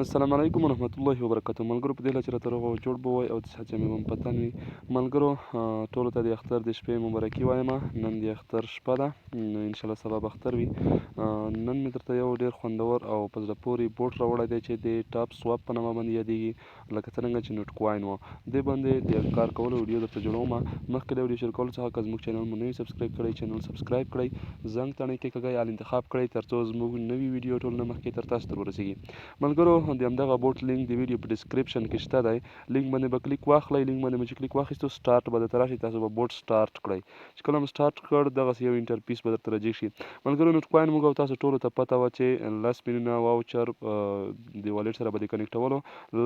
السلام علیکم ورحمت الله وبرکاتو. ملګرو په دې هیله چې راته روغ او جوړ به وای او د صحت جامې به مو په تن وي. ملګرو ټولو ته د اختر د شپې مبارکي وایم. نن د اختر شپه ده، نو انشاءالله سبا به اختر وي. نن مې درته یو ډېر خوندور او په زړه پورې بوټ راوړی دی چې د ټاپ سواپ په نامه باندې یادېږي، لکه څرنګه چې نوټ کوین و. دې باندې د کار کولو ویډیو درته جوړوم. مخکې د ویډیو شیر کولو څخه که زموږ چینل مو نه وي سبسکرایب کړی، چینل سبسکرایب کړئ، زنګ تڼۍ کې کږئ آل انتخاب کړئ تر څو زموږ نوي ویډیو ټول نه مخکې تر تاسو ته ورسیږي. ملګرو د همدغه بوټ لینک د ویډیو په ډسکرپشن کې شته دی، لینک باندې به کلیک واخلئ. لینک باندې مو چې کلیک واخیستو سټارټ به درته راشي، تاسو به بوټ سټارټ کړئ. چې کله مو سټارټ کړ دغسې یو انټرفیس به درته راجګ شي. ملګرو نوټ کوین موږ او تاسو ټولو ته پته وه چې 10 میلیونه واوچر د والټ سره به د کنیکټولو.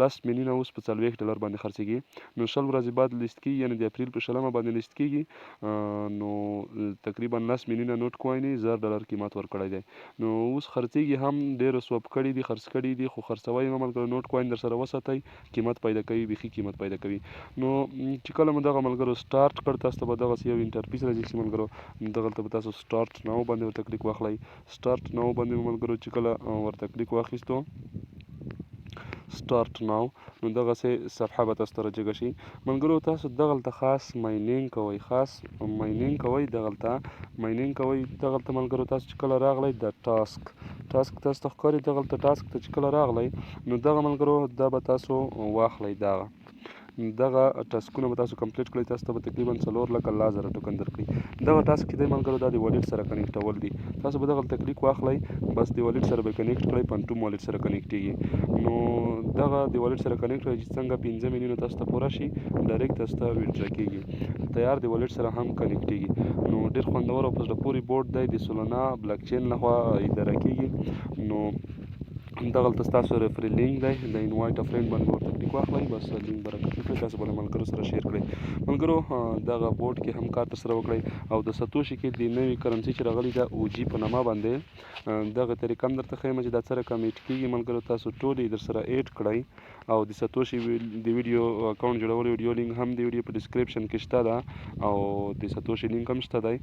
10 میلیونه اوس په $40 باندې خرڅېږي، نو 20 ورځې بعد لیست کېږي، یعنې د اپریل په 20 باندې لیست کېږي. نو تقریبا 10 میلیونه نوټ کوین یې $1000 قیمت ورکړی دی. نو اوس خرڅېږي هم، ډېرو سوپ کړي دي، خرڅ کړي دي، خو خرڅوئ یې مه ملګرو. نوټ کوین در سره وساتئ، قیمت پیدا کوي، بیخي قیمت پیدا کوي. نو چې کله مو دغه ملګرو سټارټ کړ تاسو ته به دغسې یو انټرفیس راځي چې ملګرو دغلته به تاسو سټارټ ناو باندې ورته کلیک واخلئ. سټارټ ناو باندې ملګرو چې کله ورته کلیک واخیستو سټارټ ناو، نو دغسې صفحه به تاسو ته راجګه شي. ملګرو تاسو دغلته خاص ماینینګ کوئ، خاص ماینینګ کوئ، دغلته ماینینګ کوئ. دغلته ملګرو تاسو چې کله راغلی د ټاسک تاسو ته ښکاري، دغلته ټاسک ته چې کله راغلی نو دغه ملګرو دا به تاسو واخلئ. دغه ټاسکونه به تاسو کمپلیټ کړئ، تاسو ته به تقریبا 4 لکه الله زره ټوکن درکړي. دغه ټاسک چې دی ملګرو دا د والټ سره کنیکټول دي. تاسو به دغلته کلیک واخلئ، بس د والټ سره به کنیکټ کړئ، پنټوم والټ سره کنیکټېږي. نو دغه د والټ سره کنیکټ کړئ چې څنګه 15 میلیونه تاسو ته پوره شي ډایرکټ تاسو ته ویډرا کېږي، تیار د والټ سره هم کنیکټېږي. نو ډېر خوندور او په زړه پورې بوټ دی، د سولانا بلاک چین لخوا اداره کېږي. نو دغلته ستاسو ریفري لینک دی، د انوایټ ا فرینډ باندې به ورته کلیک واخلئ، بس لینک به راکټ کړئ، تاسو به له ملګرو سره شیر کړئ. ملګرو دغه بوټ کې هم کار ترسره وکړئ او د ساتوشي کې د نوې کرنسي چې راغلي ده او جي په نامه باندې دغه طریقه هم درته ښیم چې دا څه رقم ایډ کېږي. ملګرو تاسو ټول یې در سره ایډ کړئ او د ساتوشي د ویډیو اکاونټ جوړولو ویډیو لینک هم د ویډیو په ډسکرپشن کې شته ده او د ساتوشي لینک هم شته دی.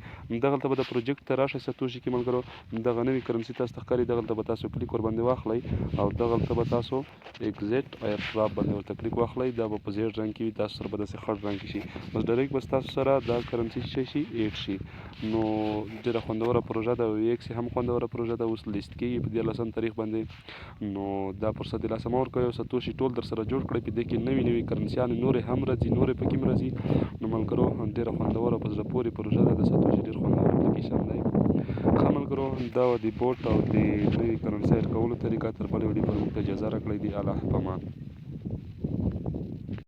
دغلته به د پروجیکټ ته راشئ ساتوشي کې ملګرو، دغه نوې کرنسي تاسو ته ښکاري، دغلته به تاسو کلیک ور باندې واخلئ او دغلته به تاسو ایگزیټ اییر ډراپ باندې ورته کلیک واخلئ. دا به په زیړ رنګ کې وي، تاسو سره به داسې خړ رنګ کې شي، بس ډایرکټ به تاسو سره دا کرنسي چې شي ایډ شي. نو ډېره خوندوره پروژه ده، ایکس هم خوندوره پروژه ده، اوس لیست کېږي په 14 تاریخ باندې. نو دا فرصت د لاسه مه ورکوئ او ساتوشي ټول در سره جوړ کړئ، په دې کې نوې نوې کرنسیانې نورې هم راځي، نورې پکې هم راځي. نو ملګرو ډېره خوندوره په زړه پورې پروژه ده، د ساتوشي ډېر خوندور اپلیکیشن دی. ښه ملګرو دا د بوټ او د نوې کرنسۍ کولو طریقه، تر بلې ویډیو پورې موږ ته اجازه راکړئ. د الله په امان.